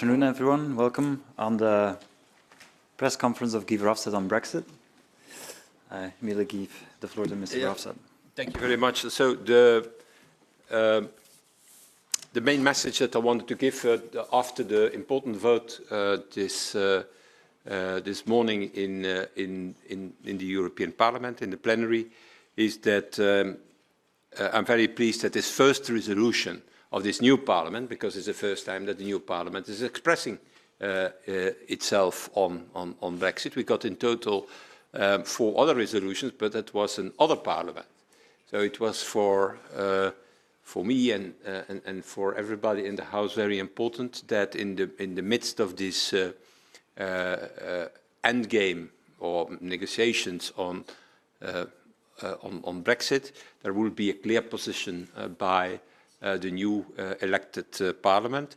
Good afternoon, everyone. Welcome on the press conference of Guy Verhofstadt on Brexit. I immediately give the floor to Mr. Verhofstadt. Thank you very much. So the main message that I wanted to give after the important vote this morning in the European Parliament, in the plenary, is that I'm very pleased that this first resolution of this new Parliament, because it's the first time that the new Parliament is expressing itself on Brexit. We got in total 4 other resolutions, but that was an other Parliament. So it was for me and for everybody in the House very important that in the midst of this endgame or negotiations on Brexit, there will be a clear position by the new elected Parliament.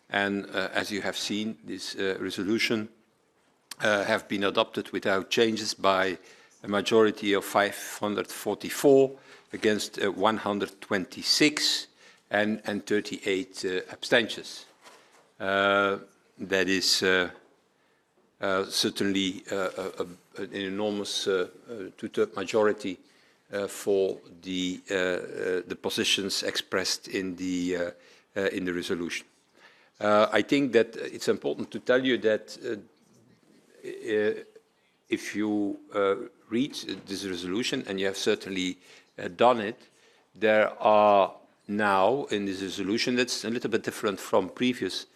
And as you have seen, this resolution have been adopted without changes by a majority of 544 against 126 and 38 abstentions. That is certainly an enormous two-thirds majority for the positions expressed in the resolution. I think that it's important to tell you that if you read this resolution, and you have certainly done it, there are now in this resolution that's a little bit different from previous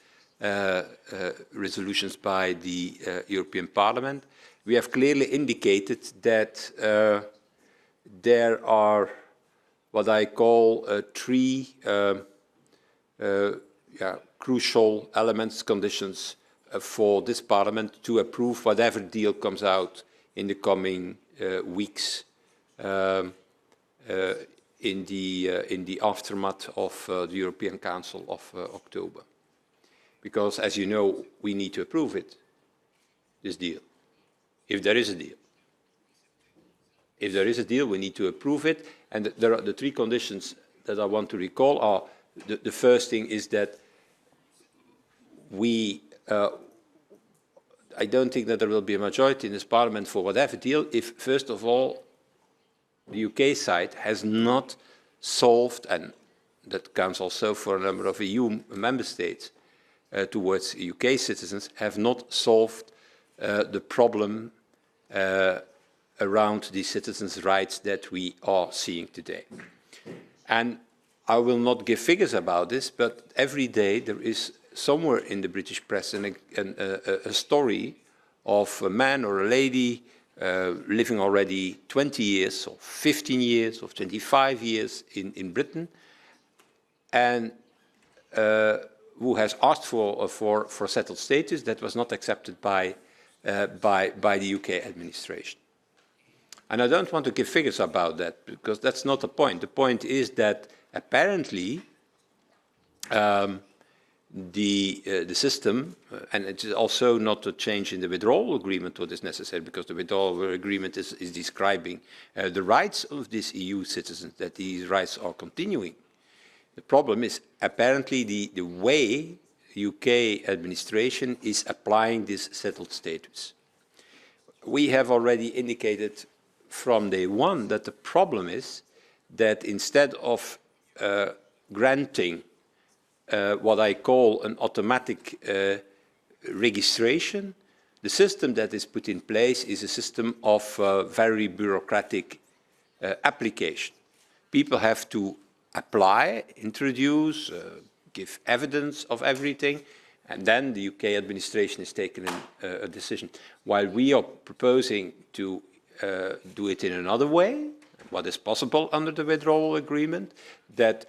resolutions by the European Parliament. We have clearly indicated that there are what I call 3 crucial elements, conditions for this Parliament to approve whatever deal comes out in the coming weeks in the aftermath of the European Council of October. Because, as you know, we need to approve it, this deal, if there is a deal. If there is a deal, we need to approve it. And there are the 3 conditions that I want to recall are, the first thing is that I don't think that there will be a majority in this Parliament for whatever deal if, first of all, the UK side has not solved, and that counts also for a number of EU member states towards UK citizens, have not solved the problem around the citizens' rights that we are seeing today. And I will not give figures about this, but every day there is somewhere in the British press a story of a man or a lady living already 20 years or 15 years or 25 years in Britain, and who has asked for settled status that was not accepted by the UK administration. And I don't want to give figures about that, because that's not the point. The point is that apparently the system, and it is also not a change in the withdrawal agreement what is necessary, because the withdrawal agreement is describing the rights of these EU citizens, that these rights are continuing. The problem is apparently the way UK administration is applying this settled status. We have already indicated from day one that the problem is that instead of granting what I call an automatic registration, the system that is put in place is a system of very bureaucratic application. People have to apply, introduce, give evidence of everything, and then the UK administration is taking a decision. While we are proposing to do it in another way, what is possible under the withdrawal agreement, that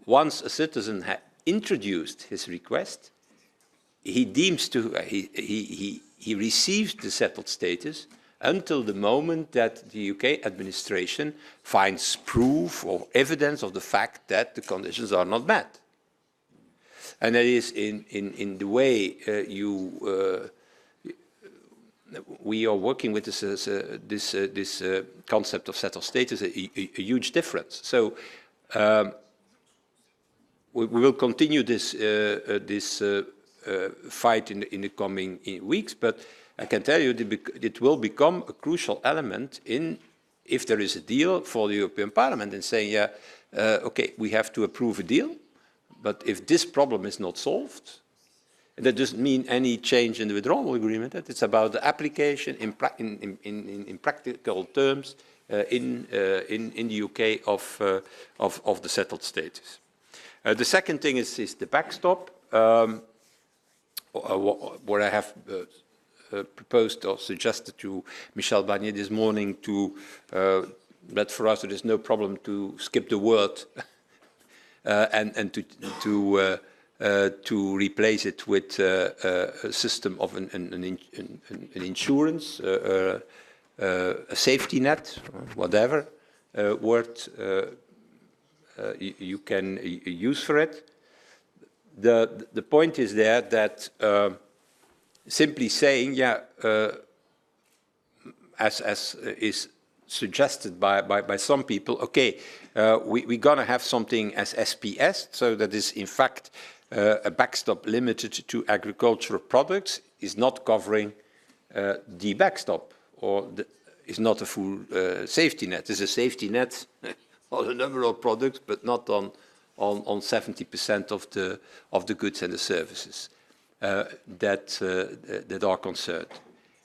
once a citizen has introduced his request, he receives the settled status until the moment that the UK administration finds proof or evidence of the fact that the conditions are not met. And that is in the way we are working with this concept of settled status, a huge difference. So we will continue this fight in the coming weeks, but I can tell you it will become a crucial element if there is a deal for the European Parliament in saying, yeah, okay, we have to approve a deal, but if this problem is not solved, that doesn't mean any change in the withdrawal agreement. It's about the application in practical terms in the UK of the settled status. The second thing is the backstop, where I have proposed or suggested to Michel Barnier this morning that for us it is no problem to skip the word and to replace it with a system of an insurance, a safety net, whatever word you can use for it. The point is there that simply saying, yeah, as is suggested by some people, okay, we're going to have something as SPS, so that is in fact a backstop limited to agricultural products, is not covering the backstop, or is not a full safety net. It's a safety net on a number of products, but not on 70% of the goods and the services that are concerned.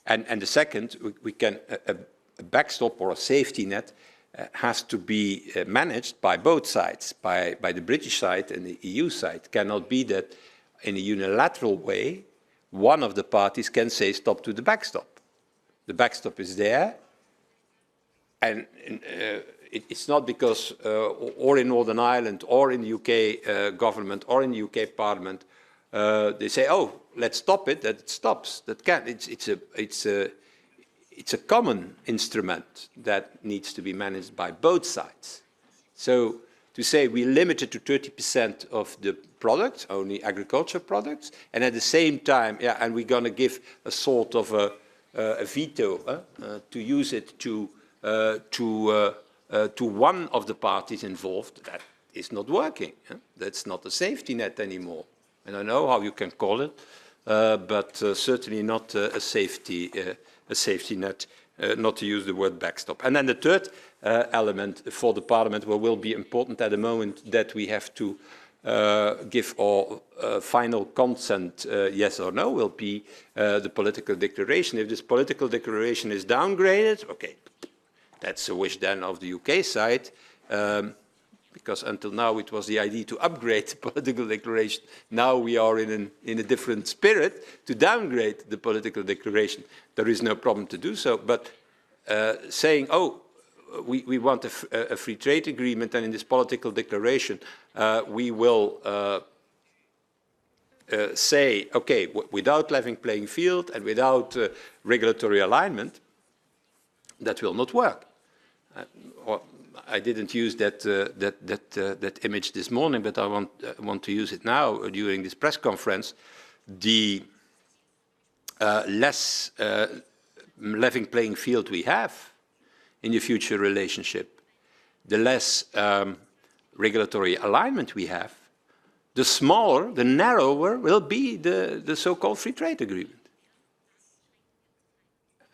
And the second, a backstop or a safety net has to be managed by both sides, by the British side and the EU side. Cannot be that in a unilateral way, one of the parties can say stop to the backstop. The backstop is there, and it's not because, or in Northern Ireland, or in the UK government, or in the UK Parliament, they say, "Oh, let's stop it." That it stops. That can't. It's a common instrument that needs to be managed by both sides. So to say we limit it to 30% of the products, only agriculture products, and at the same time, yeah, and we're going to give a sort of a veto to use it to one of the parties involved, that is not working. That's not a safety net anymore. I don't know how you can call it, but certainly not a safety net, not to use the word backstop. And then the third element for the Parliament, will be important at the moment that we have to give our final consent, yes or no, will be the political declaration. If this political declaration is downgraded, okay, that's a wish then of the UK side, because until now it was the idea to upgrade the political declaration. Now we are in a different spirit to downgrade the political declaration. There is no problem to do so, but saying, oh, we want a free trade agreement, and in this political declaration we will say, okay, without level playing field and without regulatory alignment, that will not work. I didn't use that image this morning, but I want to use it now during this press conference. The less level playing field we have in the future relationship, the less regulatory alignment we have, the smaller, the narrower will be the so-called free trade agreement.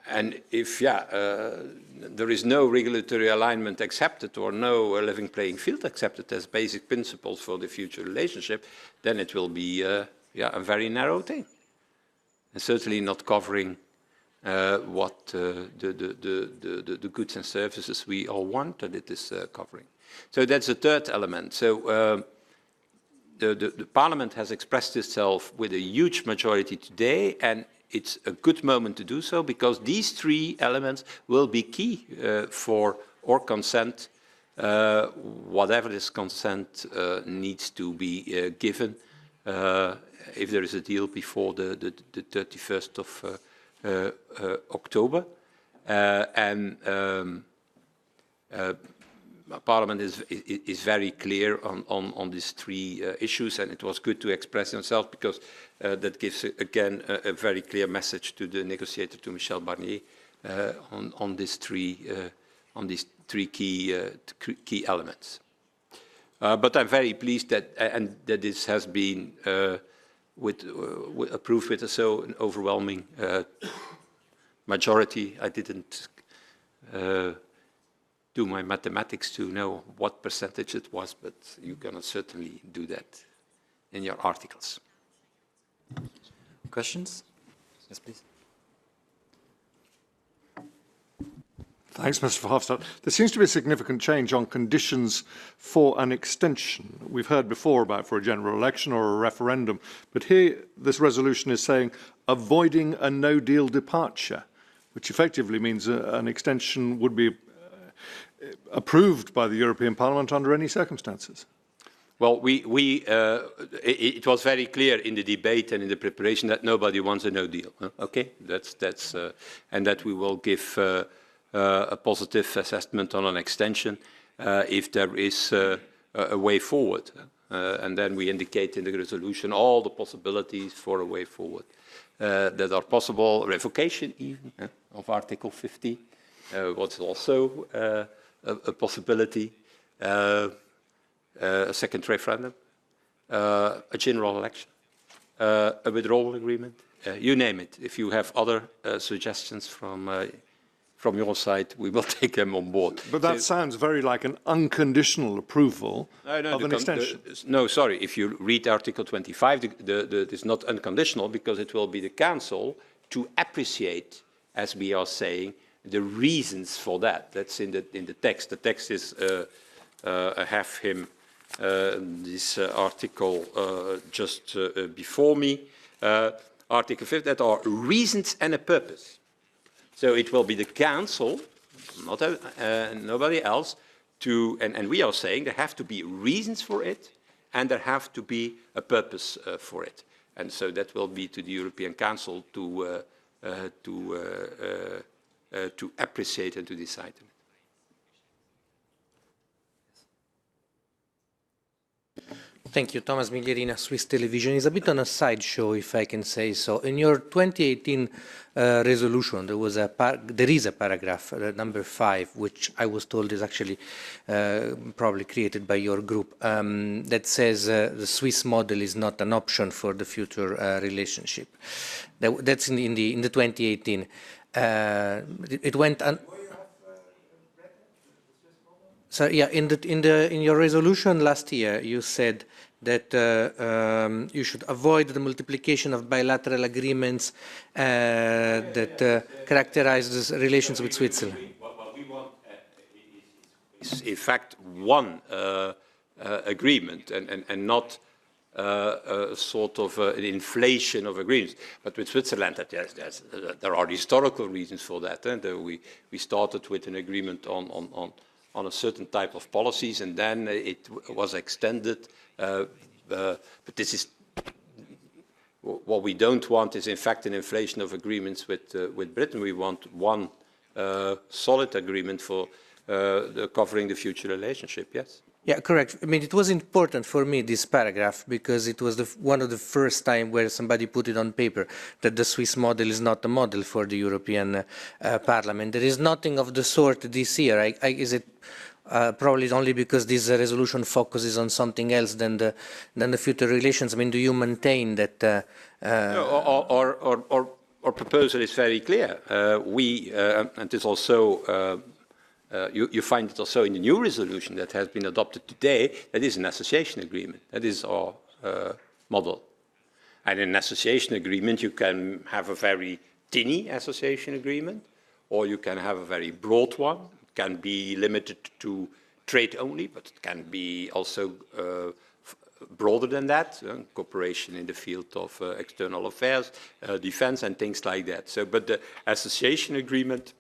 And if, there is no regulatory alignment accepted or no level playing field accepted as basic principles for the future relationship, then it will be a very narrow thing, and certainly not covering what the goods and services we all want that it is covering. So that's the third element. So the Parliament has expressed itself with a huge majority today, and it's a good moment to do so, because these three elements will be key for our consent, whatever this consent needs to be given, if there is a deal before the 31st of October. Parliament is very clear on these three issues, and it was good to express himself, because that gives, again, a very clear message to the negotiator, to Michel Barnier, on these three key elements. But I'm very pleased that this has been approved with so an overwhelming majority. I didn't do my mathematics to know what percentage it was, but you can certainly do that in your articles. Questions? Yes, please. Thanks, Mr. Verhofstadt. There seems to be a significant change on conditions for an extension. We've heard before about for a general election or a referendum, but here this resolution is saying avoiding a no-deal departure, which effectively means an extension would be approved by the European Parliament under any circumstances. Well, it was very clear in the debate and in the preparation that nobody wants a no deal. Okay, and that we will give a positive assessment on an extension if there is a way forward. And then we indicate in the resolution all the possibilities for a way forward that are possible. Revocation even of Article 50 was also a possibility. A second referendum, a general election, a withdrawal agreement, you name it. If you have other suggestions from your side, we will take them on board. But that sounds very like an unconditional approval of an extension. No, sorry. If you read Article 25, it's not unconditional because it will be the Council to appreciate, as we are saying, the reasons for that. That's in the text. The text is I have him. This article just before me, Article 5, that are reasons and a purpose. So it will be the Council, not nobody else, and we are saying there have to be reasons for it, and there have to be a purpose for it. And so that will be to the European Council to appreciate and to decide. Thank you. Thomas Miglierina, Swiss Television. It's a bit on a sideshow, if I can say so. In your 2018 resolution, there is a paragraph, number 5, which I was told is actually probably created by your group, that says the Swiss model is not an option for the future relationship. That's in the 2018. It went on. So yeah, in your resolution last year, you said that you should avoid the multiplication of bilateral agreements that characterize the relations with Switzerland. What we want is, in fact, one agreement and not a sort of an inflation of agreements. But with Switzerland, there are historical reasons for that. We started with an agreement on a certain type of policies, and then it was extended. But this is what we don't want is, in fact, an inflation of agreements with Britain. We want one solid agreement for covering the future relationship. Yes. Yeah, correct. I mean, it was important for me, this paragraph, because it was one of the first time where somebody put it on paper that the Swiss model is not a model for the European Parliament. There is nothing of the sort this year. Is it probably only because this resolution focuses on something else than the future relations? I mean, do you maintain that? Our proposal is very clear. And it's also. You find it also in the new resolution that has been adopted today, that is an association agreement. That is our model. And in an association agreement, you can have a very tiny association agreement, or you can have a very broad one. It can be limited to trade only, but it can be also broader than that, cooperation in the field of external affairs, defense, and things like that. So, but the association agreement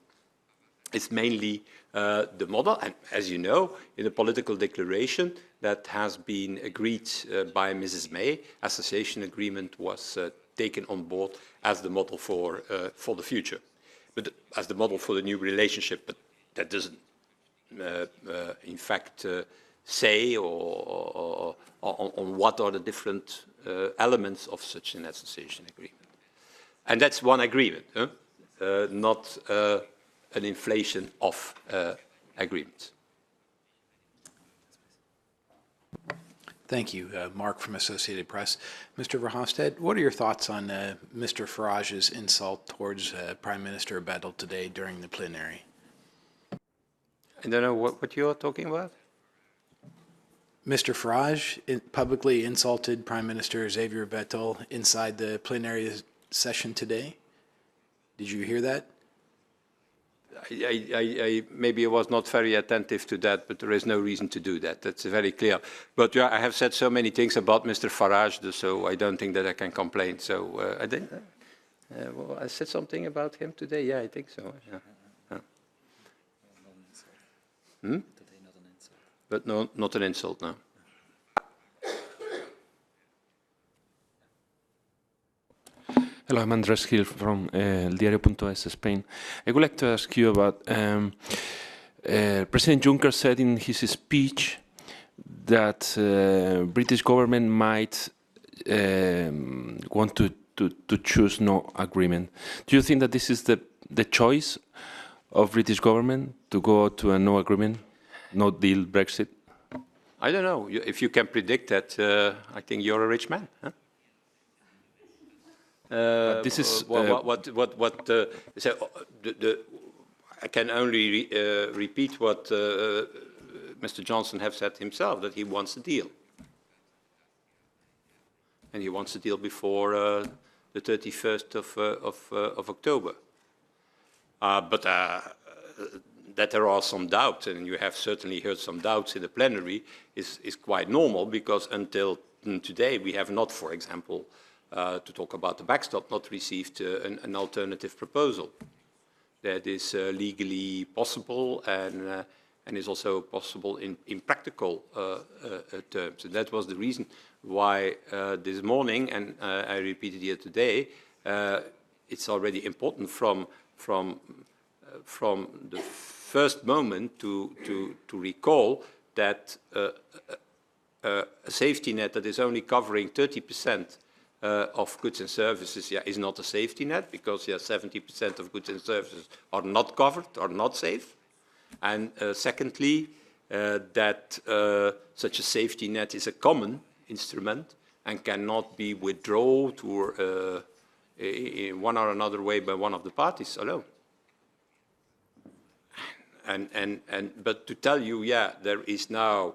is mainly the model, and as you know, in the political declaration that has been agreed by Mrs. May, association agreement was taken on board as the model for the future, but as the model for the new relationship. But that doesn't, in fact, say or on what are the different elements of such an association agreement, and that's one agreement, not. An inflation of agreements. Thank you. Mark from Associated Press. Mr. Verhofstadt, what are your thoughts on Mr. Farage's insult towards Prime Minister Bettel today during the plenary? I don't know what you're talking about. Mr. Farage publicly insulted Prime Minister Xavier Bettel inside the plenary session today. Did you hear that? Maybe I was not very attentive to that, but there is no reason to do that. That's very clear. But yeah, I have said so many things about Mr. Farage, so I don't think that I can complain. So I didn't. Well, I said something about him today. Yeah, I think so. Yeah. Hmm? But no, not an insult, no. Hello, I'm Andres Gil from El Diario.es, Spain. I would like to ask you about President Juncker said in his speech that British government might want to choose no agreement. Do you think that this is the choice of British government to go to a no agreement, no deal Brexit? I don't know. If you can predict that, I think you're a rich man. Huh? This is I can only repeat what Mr. Johnson has said himself, that he wants a deal. And he wants a deal before the 31st of October. But that there are some doubts, and you have certainly heard some doubts in the plenary, is quite normal, because until today we have not, for example, to talk about the backstop, not received an alternative proposal that is legally possible and is also possible in practical terms. And that was the reason why this morning, and I repeated here today, it's already important from the first moment to recall that a safety net that is only covering 30% of goods and services is not a safety net, because 70% of goods and services are not covered, are not safe. And secondly, that such a safety net is a common instrument and cannot be withdrawn to, in one or another way by one of the parties alone. But to tell you, there is now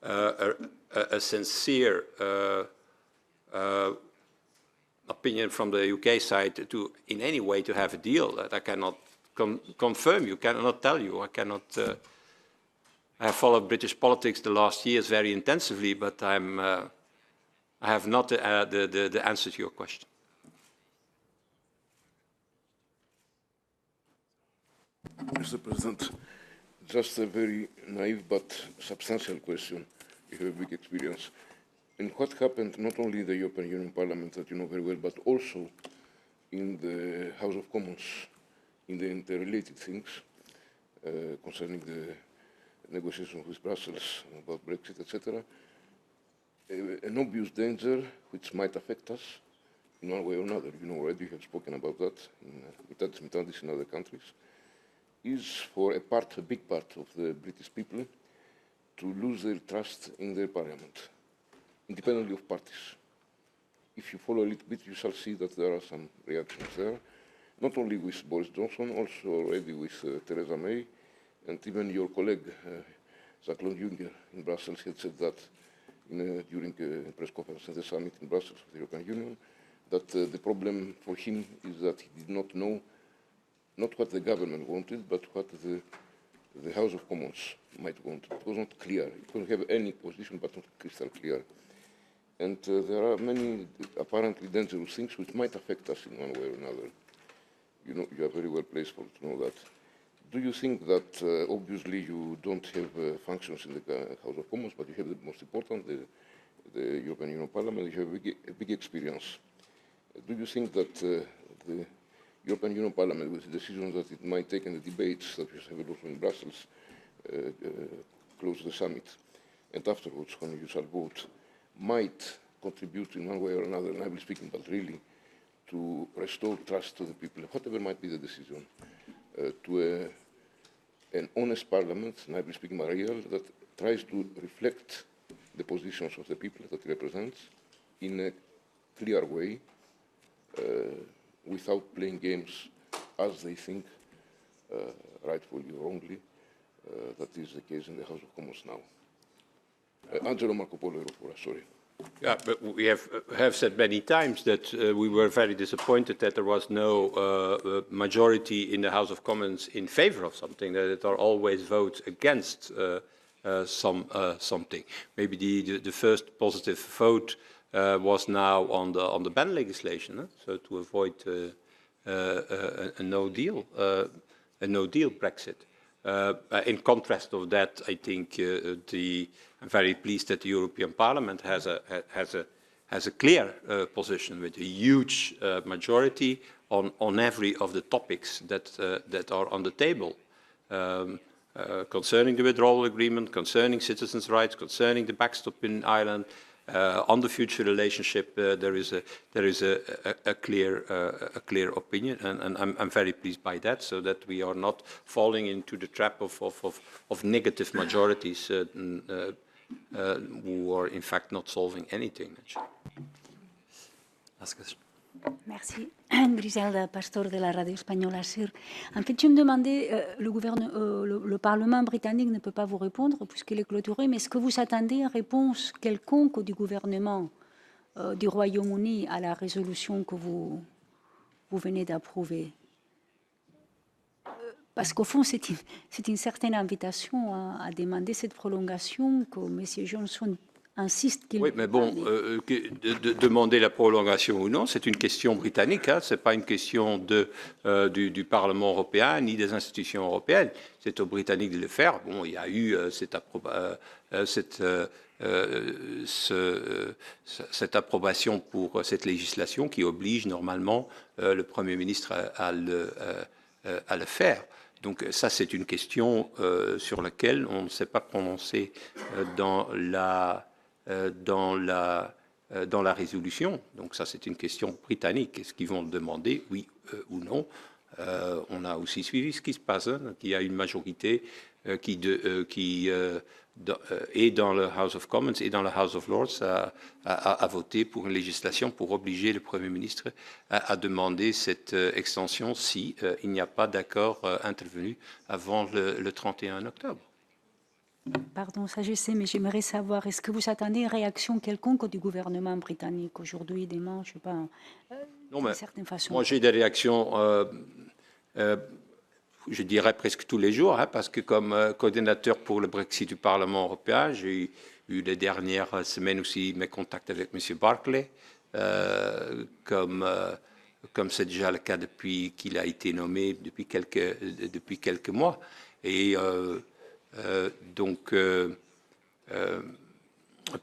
a sincere opinion from the UK side to, in any way, to have a deal, that I cannot confirm you, cannot tell you. I cannot. I have followed British politics the last years very intensively, but I have not the answer to your question. Mr. President, just a very naive but substantial question. You have a big experience. And what happened not only in the European Union Parliament, that you know very well, but also in the House of Commons, in the interrelated things concerning the negotiations with Brussels about Brexit, etc., an obvious danger which might affect us in one way or another. You know already, you have spoken about that in other countries, is for a big part of the British people to lose their trust in their parliament, independently of parties. If you follow a little bit, you shall see that there are some reactions there, not only with Boris Johnson, also already with Theresa May, and even your colleague, Jean-Claude Juncker in Brussels, had said that during a press conference at the summit in Brussels of the European Union, that the problem for him is that he did not know not what the government wanted, but what the House of Commons might want. It was not clear. It couldn't have any position, but not crystal clear. And there are many apparently dangerous things which might affect us in one way or another. You know, you are very well placed to know that. Do you think that obviously you don't have functions in the House of Commons, but you have the most important, the European Union Parliament, you have a big experience. Do you think that the European Union Parliament, with the decisions that it might take and the debates that we have also in Brussels, close to the summit, and afterwards, when you shall vote, might contribute in one way or another, naively speaking, but really, to restore trust to the people, whatever might be the decision, to an honest parliament, naively speaking, but real, that tries to reflect the positions of the people that it represents in a clear way, without playing games as they think, rightfully or wrongly, that is the case in the House of Commons now. Angelo Marcopoulou, sorry. Yeah, but we have said many times that we were very disappointed that there was no majority in the House of Commons in favor of something, that there are always votes against something. Maybe the first positive vote was now on the ban legislation, so to avoid a no deal Brexit. In contrast of that, I think I'm very pleased that the European Parliament has a clear position with a huge majority on every of the topics that are on the table. Concerning the withdrawal agreement, concerning citizens' rights, concerning the backstop in Ireland, on the future relationship, there is a clear opinion, and I'm very pleased by that, so that we are not falling into the trap of negative majorities who are in fact not solving anything. Last question. Merci. Griselda Pastor de la radio espagnole SIR. En fait, je me demandais, le Parlement britannique ne peut pas vous répondre puisqu'il est clôturé, mais est-ce que vous attendez une réponse quelconque du gouvernement du Royaume-Uni à la résolution que vous venez d'approuver? Parce qu'au fond, c'est une certaine invitation à demander cette prolongation que M. Johnson insiste qu'il... Oui, mais bon, demander la prolongation ou non, c'est une question britannique, hein, ce n'est pas une question du Parlement européen ni des institutions européennes. C'est aux Britanniques de le faire. Bon, il y a eu cette approbation pour cette législation qui oblige normalement le Premier ministre à le faire. Donc ça, c'est une question sur laquelle on ne s'est pas prononcé dans la résolution. Donc ça, c'est une question britannique. Est-ce qu'ils vont le demander, oui ou non? On a aussi suivi ce qui se passe, hein, qu'il y a une majorité qui est dans le House of Commons et dans le House of Lords à voter pour une législation pour obliger le Premier ministre à demander cette extension si il n'y a pas d'accord intervenu avant le 31 octobre. Pardon, ça je sais, mais j'aimerais savoir, est-ce que vous attendez une réaction quelconque du gouvernement britannique aujourd'hui, demain, je ne sais pas, d'une certaine façon? Moi, j'ai des réactions, je dirais presque tous les jours, hein, parce que comme coordinateur pour le Brexit du Parlement européen, j'ai eu les dernières semaines aussi mes contacts avec M. Barclay, comme c'est déjà le cas depuis qu'il a été nommé depuis quelques mois. Et donc, je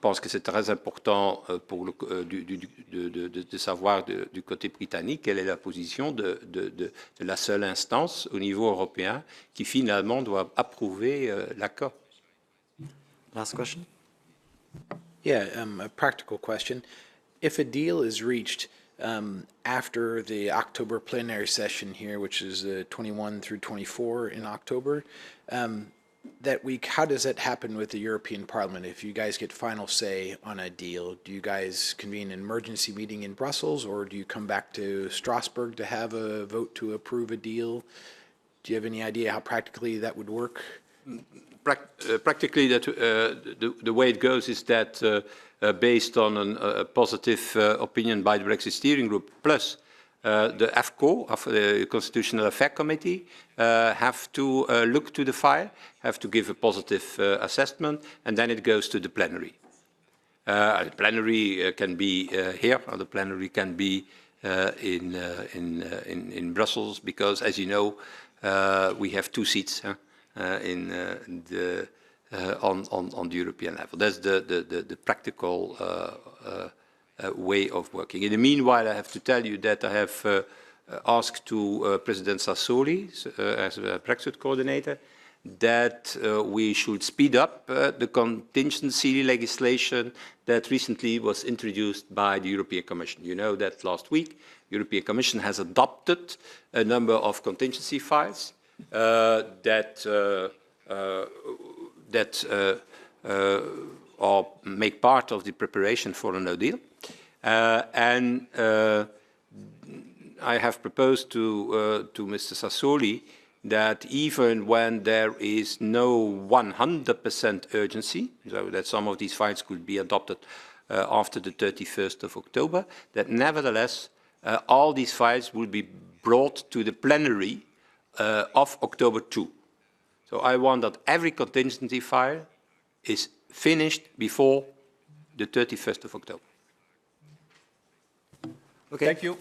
pense que c'est très important pour de savoir du côté britannique quelle est la position de la seule instance au niveau européen qui finalement doit approuver l'accord. Last question. Yeah, a practical question. If a deal is reached after the October plenary session here, which is 21 through 24 in October, that week, how does that happen with the European Parliament? If you guys get final say on a deal, do you guys convene an emergency meeting in Brussels, or do you come back to Strasbourg to have a vote to approve a deal? Do you have any idea how practically that would work? Practically, the way it goes is that based on a positive opinion by the Brexit Steering Group, plus the AFCO, of the Constitutional Affairs Committee, have to look to the file, have to give a positive assessment, and then it goes to the plenary. The plenary can be here, or the plenary can be in Brussels, because, as you know, we have 2 seats on the European level. That's the practical way of working. In the meanwhile, I have to tell you that I have asked to President Sassoli, as a Brexit coordinator, that we should speed up the contingency legislation that recently was introduced by the European Commission. You know that last week, the European Commission has adopted a number of contingency files that or make part of the preparation for a no deal. I have proposed to Mr. Sassoli that even when there is no 100% urgency, so that some of these files could be adopted after the 31st of October, that nevertheless all these files will be brought to the plenary of October 2. So I want that every contingency file is finished before the 31st of October. Okay. Thank you.